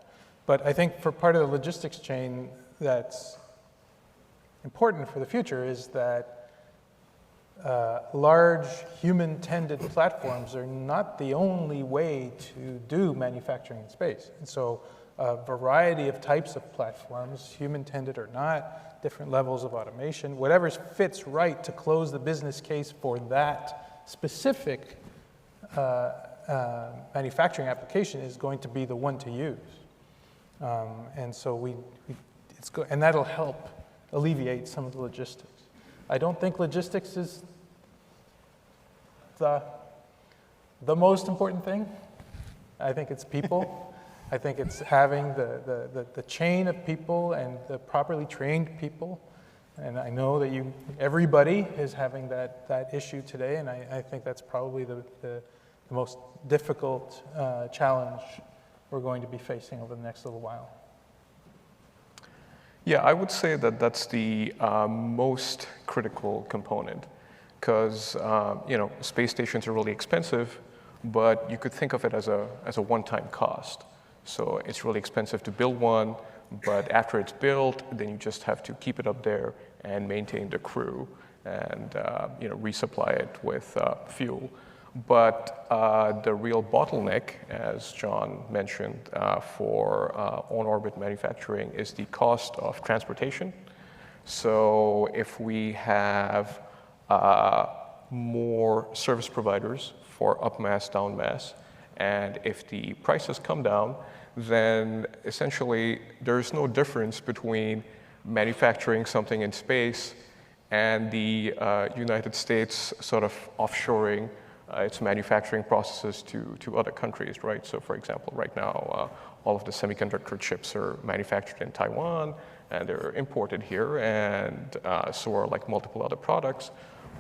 S6: But I think for part of the logistics chain that's important for the future is that large human-tended platforms are not the only way to do manufacturing in space. And so a variety of types of platforms, human-tended or not, different levels of automation, whatever fits right to close the business case for that specific manufacturing application is going to be the one to use. And so and that'll help alleviate some of the logistics. I don't think logistics is the most important thing. I think it's people. I think it's having the chain of people and the properly trained people And I know that everybody is having that issue today, and I think that's probably the most difficult challenge we're going to be facing over the next little while.
S7: Yeah, I would say that that's the most critical component, because space stations are really expensive, but you could think of it as a one-time cost. So it's really expensive to build one, but after it's built, then you just have to keep it up there and maintain the crew and resupply it with fuel. But the real bottleneck, as John mentioned, for on-orbit manufacturing is the cost of transportation. So if we have more service providers for up mass, down mass, and if the prices come down, then essentially there's no difference between manufacturing something in space and the United States sort of offshoring its manufacturing processes to other countries, right? So for example, right now, all of the semiconductor chips are manufactured in Taiwan, and they're imported here, and so are like multiple other products.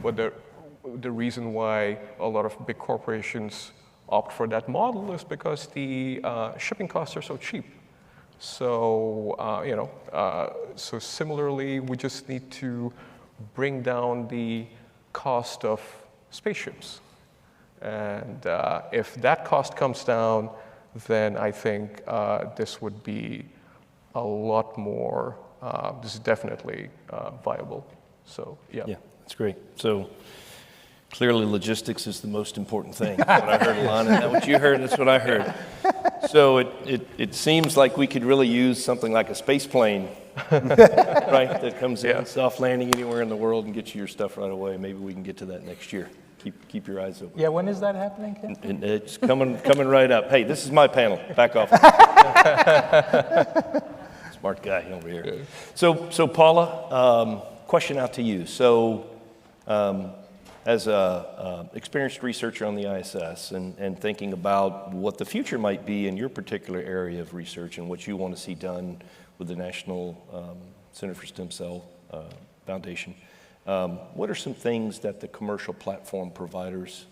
S7: But the reason why a lot of big corporations opt for that model is because the shipping costs are so cheap. So, so similarly, we just need to bring down the cost of spaceships. And if that cost comes down, then I think this would be a lot more, this is definitely viable. So, yeah.
S3: Yeah, that's great. So clearly logistics is the most important thing. That's what I heard, Alain. Is that what you heard? That's what I heard. So it seems like we could really use something like a space plane, right, that comes in, soft landing anywhere in the world and gets you your stuff right away. Maybe we can get to that next year. Keep your eyes open.
S6: Yeah, when is that happening, Ken?
S3: And it's coming right up. Hey, this is my panel. Back off. Smart guy over here. So Paula, question out to you. So as a experienced researcher on the ISS and thinking about what the future might be in your particular area of research and what you want to see done with the National Center for Stem Cell Foundation, what are some things that the commercial platform providers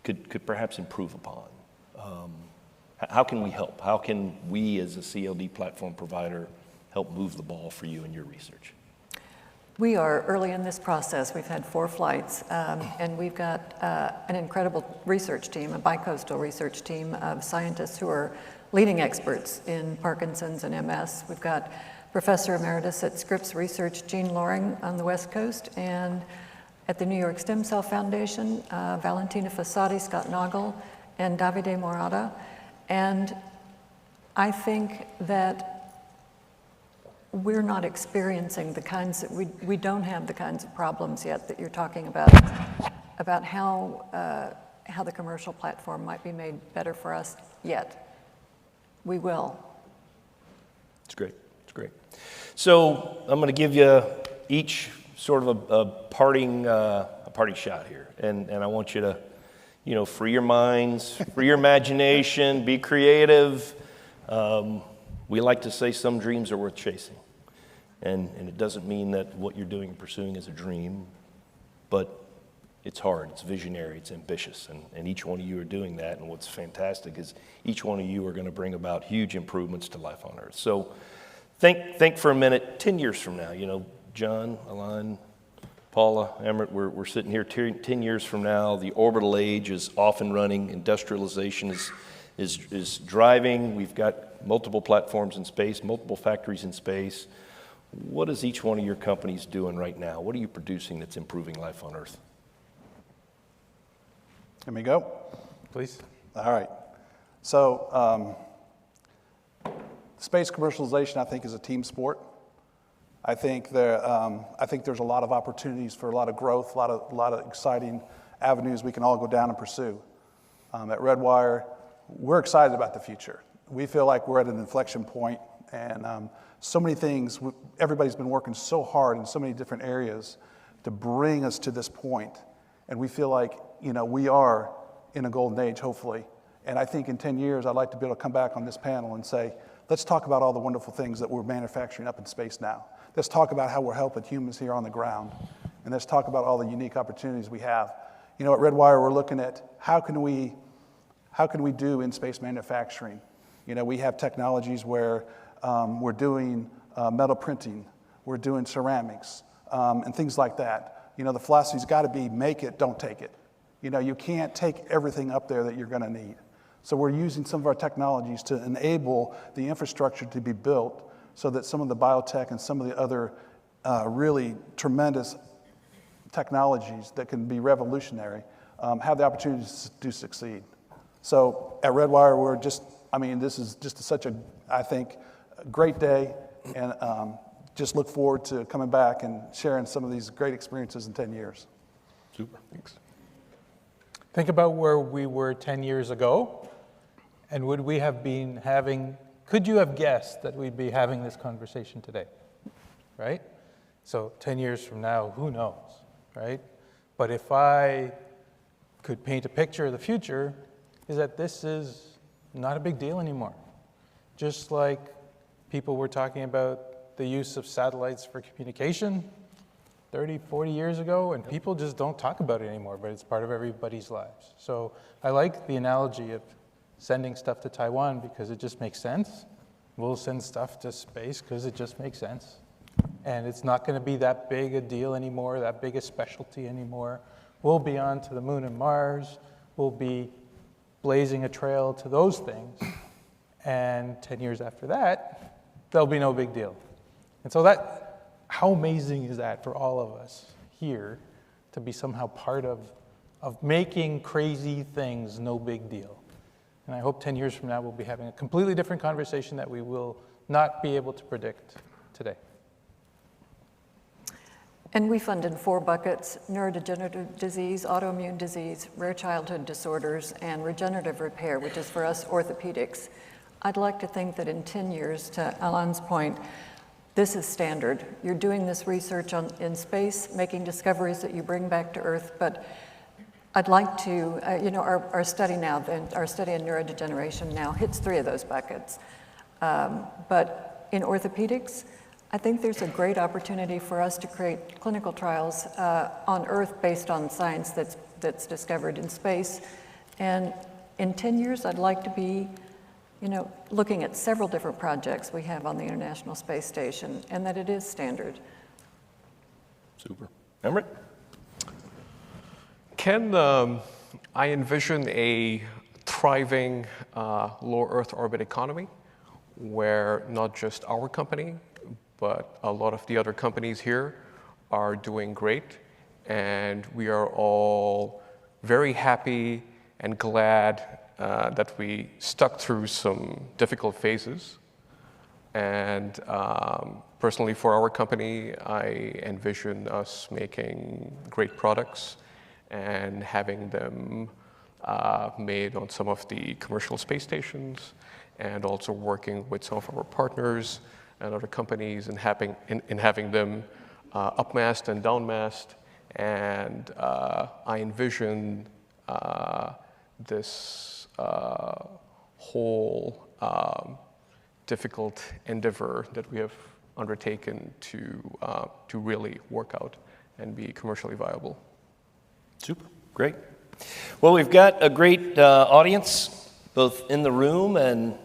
S3: could perhaps improve upon? How can we help? How can we as a CLD platform provider help move the ball for you in your research?
S5: We are early in this process. We've had 4 flights, and we've got an incredible research team, a bicoastal research team of scientists who are leading experts in Parkinson's and MS. We've got Professor Emeritus at Scripps Research, Jean Loring on the West Coast, and at the New York Stem Cell Foundation, Valentina Fossati, Scott Noggle, and Davide Morata. And I think that we're not experiencing the kinds that we don't have the kinds of problems yet that you're talking about how the commercial platform might be made better for us yet. We will.
S3: It's great. It's great. So I'm going to give you each sort of a parting shot here, and I want you to, free your minds, free your imagination, be creative. We like to say some dreams are worth chasing, and it doesn't mean that what you're doing and pursuing is a dream, but it's hard, it's visionary, it's ambitious, and each one of you are doing that. And what's fantastic is each one of you are going to bring about huge improvements to life on Earth. So think for a minute, 10 years from now, John, Alain, Paula, Emmett, we're sitting here 10 years from now. The orbital age is off and running. Industrialization is driving. We've got multiple platforms in space, multiple factories in space. What is each one of your companies doing right now? What are you producing that's improving life on Earth?
S4: Let me go.
S6: Please.
S4: All right. So space commercialization, I think, is a team sport. I think there's a lot of opportunities for a lot of growth, a lot of exciting avenues we can all go down and pursue. At Redwire, we're excited about the future. We feel like we're at an inflection point, and so many things. Everybody's been working so hard in so many different areas to bring us to this point, and we feel like we are in a golden age, hopefully. And I think in 10 years, I'd like to be able to come back on this panel and say, let's talk about all the wonderful things that we're manufacturing up in space now. Let's talk about how we're helping humans here on the ground. And let's talk about all the unique opportunities we have. You know, at Redwire, we're looking at how can we do in-space manufacturing. You know, we have technologies where we're doing metal printing, we're doing ceramics, and things like that. You know, the philosophy's got to be make it, don't take it. You know, you can't take everything up there that you're going to need. So we're using some of our technologies to enable the infrastructure to be built so that some of the biotech and some of the other really tremendous technologies that can be revolutionary have the opportunity to succeed. So at Redwire, we're just, I mean, this is just such a, I think, a great day, and just look forward to coming back and sharing some of these great experiences in 10 years.
S7: Super, thanks.
S6: Think about where we were 10 years ago, and would we have been having, could you have guessed that we'd be having this conversation today, right? So 10 years from now, who knows, right? But if I could paint a picture of the future, is that this is not a big deal anymore. Just like people were talking about the use of satellites for communication 30, 40 years ago, and people just don't talk about it anymore, but it's part of everybody's lives. So I like the analogy of sending stuff to Taiwan because it just makes sense. We'll send stuff to space because it just makes sense. And it's not going to be that big a deal anymore, that big a specialty anymore. We'll be on to the moon and Mars. We'll be blazing a trail to those things. And 10 years after that, there'll be no big deal. And so that, how amazing is that for all of us here to be somehow part of making crazy things no big deal? And I hope 10 years from now we'll be having a completely different conversation that we will not be able to predict today.
S5: And we fund in 4 buckets: neurodegenerative disease, autoimmune disease, rare childhood disorders, and regenerative repair, which is for us orthopedics. I'd like to think that in 10 years, to Alain's point, this is standard. You're doing this research in space, making discoveries that you bring back to Earth, but I'd like to, you know, our study now, our study in neurodegeneration now hits 3 of those buckets. But in orthopedics, I think there's a great opportunity for us to create clinical trials on Earth based on science that's discovered in space. And in 10 years, I'd like to be, you know, looking at several different projects we have on the International Space Station, and that it is standard.
S3: Super. Emmerich?
S7: Ken, I envision a thriving low Earth orbit economy where not just our company, but a lot of the other companies here are doing great, and we are all very happy and glad that we stuck through some difficult phases. And personally for our company, I envision us making great products and having them made on some of the commercial space stations, and also working with some of our partners and other companies and having them upmasked and downmasked. And I envision this whole difficult endeavor that we have undertaken to really work out and be commercially viable.
S3: Super, great. Well, we've got a great audience, both in the room and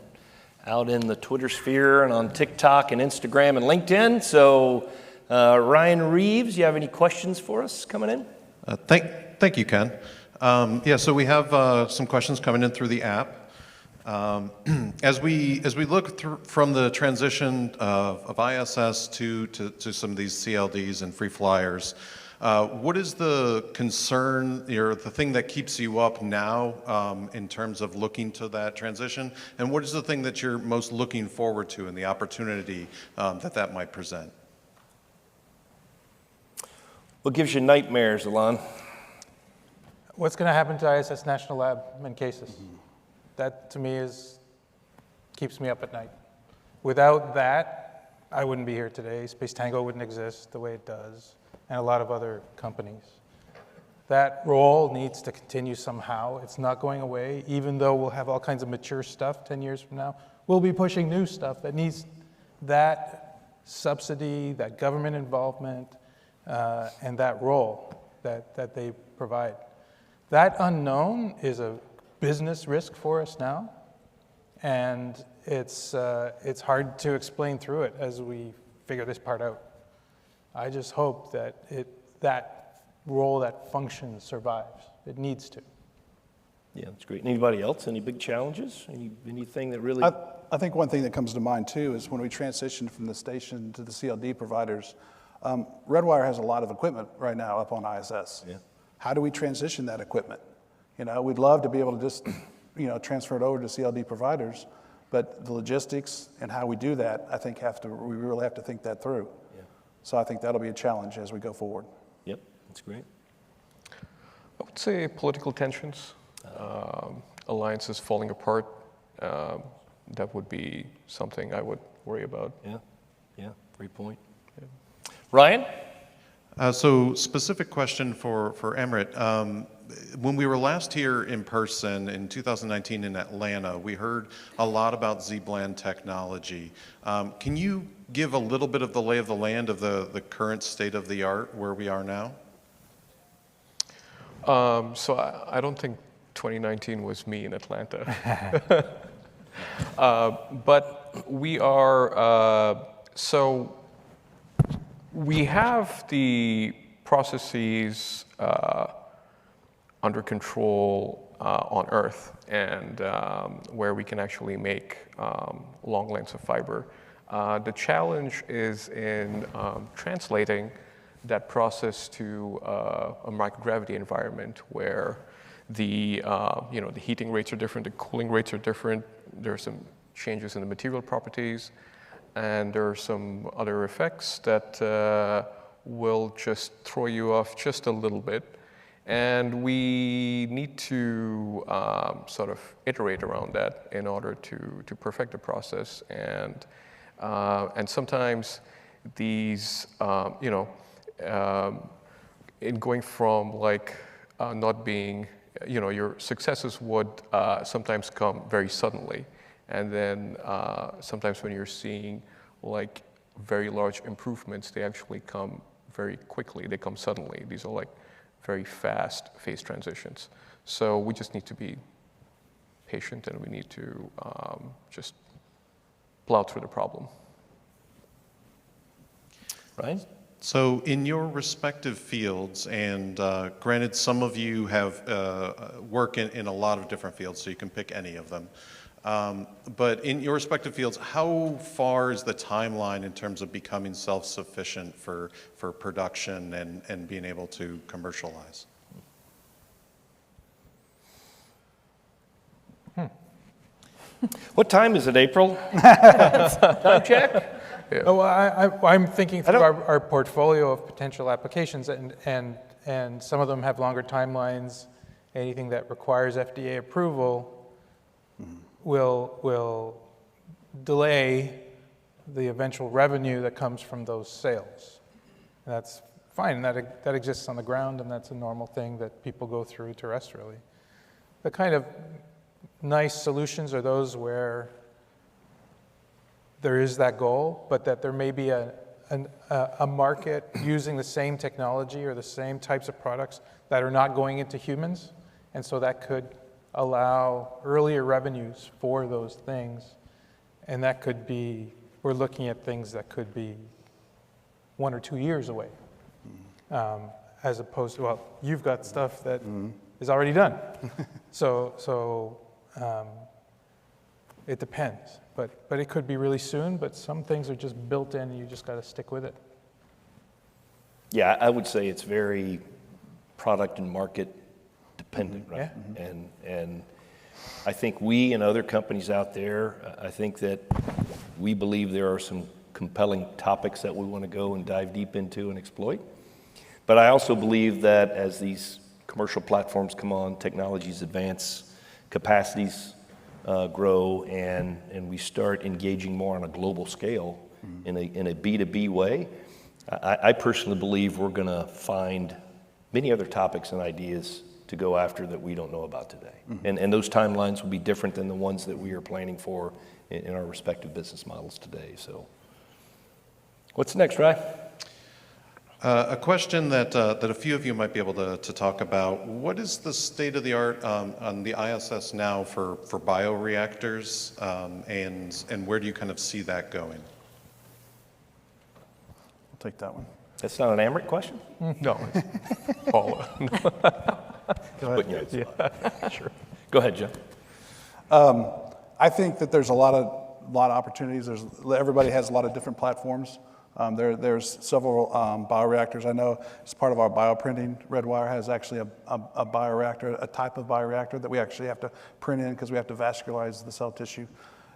S3: out in the Twitter sphere and on TikTok and Instagram and LinkedIn. So Ryan Reeves, you have any questions for us coming in?
S8: Thank you, Ken. Yeah, so we have some questions coming in through the app. As we look through from the transition of ISS to some of these CLDs and free flyers, what is the concern or the thing that keeps you up now in terms of looking to that transition? And what is the thing that you're most looking forward to and the opportunity that might present?
S3: What gives you nightmares, Alain?
S6: What's going to happen to ISS National Lab in cases? That, to me, keeps me up at night. Without that, I wouldn't be here today. Space Tango wouldn't exist the way it does, and a lot of other companies. That role needs to continue somehow. It's not going away, even though we'll have all kinds of mature stuff 10 years from now. we'll be pushing new stuff that needs that subsidy, that government involvement, and that role that they provide. That unknown is a business risk for us now, and it's hard to explain through it as we figure this part out. I just hope that that role, that function survives. It needs to.
S3: Yeah, that's great. Anybody else? Any big challenges? Anything that really?
S4: I think one thing that comes to mind too is when we transitioned from the station to the CLD providers, Redwire has a lot of equipment right now up on ISS.
S3: Yeah.
S4: How do we transition that equipment? We'd love to be able to just, transfer it over to CLD providers, but the logistics and how we do that, I think we really have to think that through.
S3: Yeah.
S4: So I think that'll be a challenge as we go forward.
S3: Yep, that's great.
S7: I would say political tensions, alliances falling apart. That would be something I would worry about.
S3: Yeah, great point. Yeah. Ryan?
S8: So specific question for Emrit. When we were last here in person in 2019 in Atlanta, we heard a lot about Z-band technology. Can you give a little bit of the lay of the land of the current state of the art where we are now?
S7: So I don't think 2019 was me in Atlanta. But we are, so we have the processes under control on Earth, and where we can actually make long lengths of fiber. The challenge is in translating that process to a microgravity environment where the heating rates are different, the cooling rates are different. There are some changes in the material properties, and there are some other effects that will just throw you off just a little bit. And we need to sort of iterate around that in order to perfect the process. And sometimes these, in going from like not being, your successes would sometimes come very suddenly. And then sometimes when you're seeing like very large improvements, they actually come very quickly. They come suddenly. These are like very fast phase transitions. So we just need to be patient, and we need to just plow through the problem.
S3: Right?
S8: So in your respective fields, and granted some of you have work in a lot of different fields, so you can pick any of them. But in your respective fields, how far is the timeline in terms of becoming self-sufficient for production and being able to commercialize?
S3: What time is it, April? Time check?
S7: Yeah.
S6: Oh, I'm thinking through our portfolio of potential applications, and some of them have longer timelines. Anything that requires FDA approval will delay the eventual revenue that comes from those sales. And that's fine. That exists on the ground, and that's a normal thing that people go through terrestrially. The kind of nice solutions are those where there is that goal, but that there may be a market using the same technology or the same types of products that are not going into humans, and so that could allow earlier revenues for those things. And that could be, we're looking at things that could be 1 or 2 years away, as opposed to, well, you've got stuff that is already done. So it depends, but it could be really soon, but some things are just built in and you just got to stick with it.
S3: Yeah, I would say it's very product and market dependent, right?
S6: Yeah.
S3: And I think we and other companies out there, I think that we believe there are some compelling topics that we want to go and dive deep into and exploit. But I also believe that as these commercial platforms come on, technologies advance, capacities grow, and we start engaging more on a global scale in a B2B way, I personally believe we're going to find many other topics and ideas to go after that we don't know about today. And those timelines will be different than the ones that we are planning for in our respective business models today. So what's next, Ray?
S8: A question that a few of you might be able to talk about. What is the state of the art on the ISS now for bioreactors, and where do you kind of see that going?
S4: I'll take that one.
S3: That's not an Amrit question?
S7: No, it's Paula.
S4: Go ahead.
S3: Sure. Go ahead, Jim.
S4: I think that there's a lot of opportunities. Everybody has a lot of different platforms. There's several bioreactors. I know as part of our bioprinting, Redwire has actually a bioreactor, a type of bioreactor that we actually have to print in because we have to vascularize the cell tissue.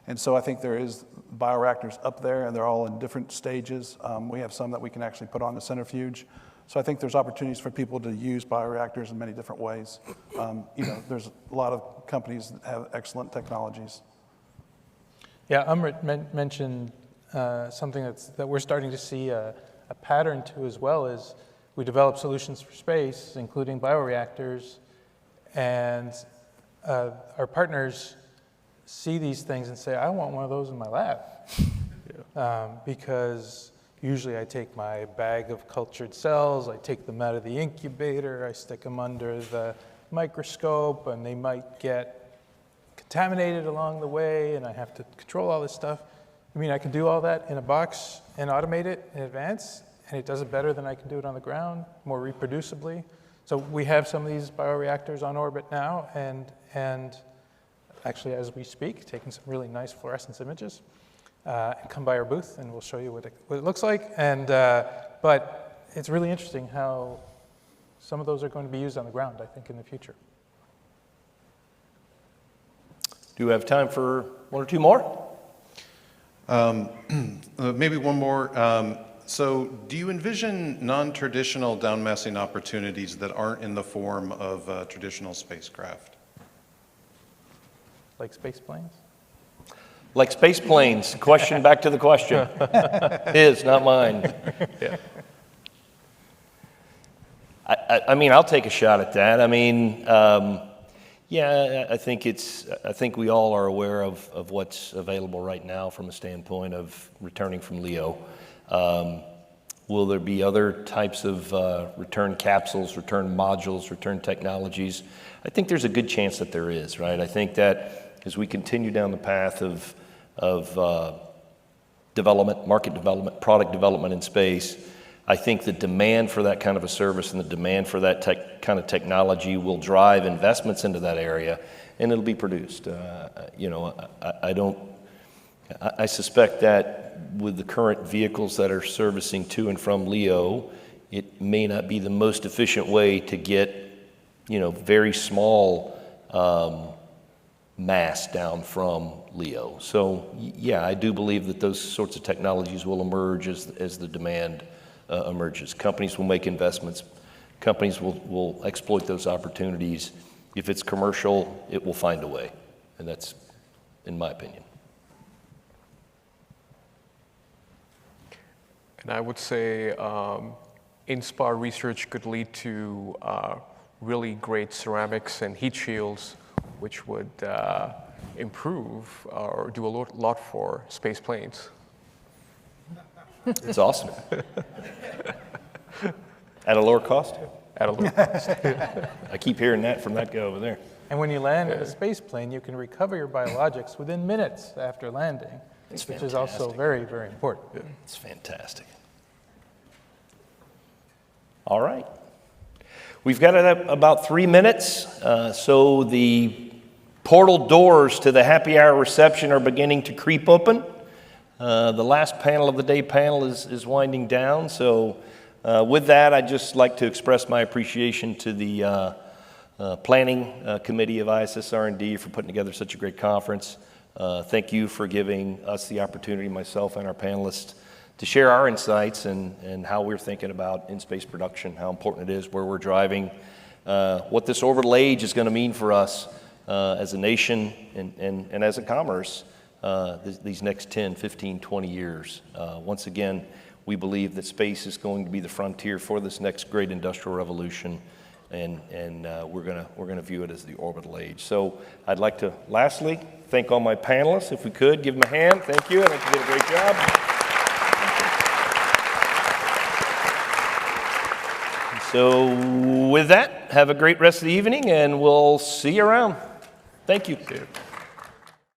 S4: And so I think there is bioreactors up there, and they're all in different stages. We have some that we can actually put on the centrifuge. So I think there's opportunities for people to use bioreactors in many different ways. There's a lot of companies that have excellent technologies.
S6: Yeah, Amrit mentioned something that we're starting to see a pattern to as well is we develop solutions for space, including bioreactors, and our partners see these things and say, I want one of those in my lab. Because usually I take my bag of cultured cells, I take them out of the incubator, I stick them under the microscope, and they might get contaminated along the way, and I have to control all this stuff. I mean, I can do all that in a box and automate it in advance, and it does it better than I can do it on the ground, more reproducibly. So we have some of these bioreactors on orbit now, and actually, as we speak, taking some really nice fluorescence images. And come by our booth, and we'll show you what it looks like. And but it's really interesting how some of those are going to be used on the ground, I think, in the future.
S3: Do we have time for one or two more?
S8: Maybe one more. So do you envision non-traditional downmassing opportunities that aren't in the form of traditional spacecraft?
S6: Like space planes?
S3: Like space planes. Question back to the question. His, not mine. Yeah. I mean, I'll take a shot at that. I mean, yeah, I think we all are aware of what's available right now from a standpoint of returning from LEO. Will there be other types of return capsules, return modules, return technologies? I think there's a good chance that there is, right? I think that as we continue down the path of development, market development, product development in space, I think the demand for that kind of a service and the demand for that kind of technology will drive investments into that area, and it'll be produced. I suspect that with the current vehicles that are servicing to and from LEO, it may not be the most efficient way to get, very small mass down from LEO. So yeah, I do believe that those sorts of technologies will emerge as the demand emerges. Companies will make investments. Companies will exploit those opportunities. If it's commercial, it will find a way. And that's, in my opinion.
S7: And I would say INSPA research could lead to really great ceramics and heat shields, which would improve or do a lot for space planes.
S3: It's awesome. At a lower cost?
S7: At a lower cost.
S3: I keep hearing that from that guy over there.
S6: And when you land in a space plane, you can recover your biologics within minutes after landing, which is also very, very important.
S3: It's fantastic. All right. We've got about 3 minutes, so the portal doors to the happy hour reception are beginning to creep open. The last panel of the day panel is winding down, so with that, I'd just like to express my appreciation to the planning committee of ISSRD for putting together such a great conference. Thank you for giving us the opportunity, myself and our panelists, to share our insights and how we're thinking about in-space production, how important it is, where we're driving, what this orbital age is going to mean for us as a nation and as a commerce these next 10, 15, 20 years. Once again, we believe that space is going to be the frontier for this next great industrial revolution. and we're gonna view it as the orbital age. So I'd like to lastly thank all my panelists. If we could give them a hand, thank you. I think you did a great job. So with that, have a great rest of the evening, and we'll see you around. Thank you.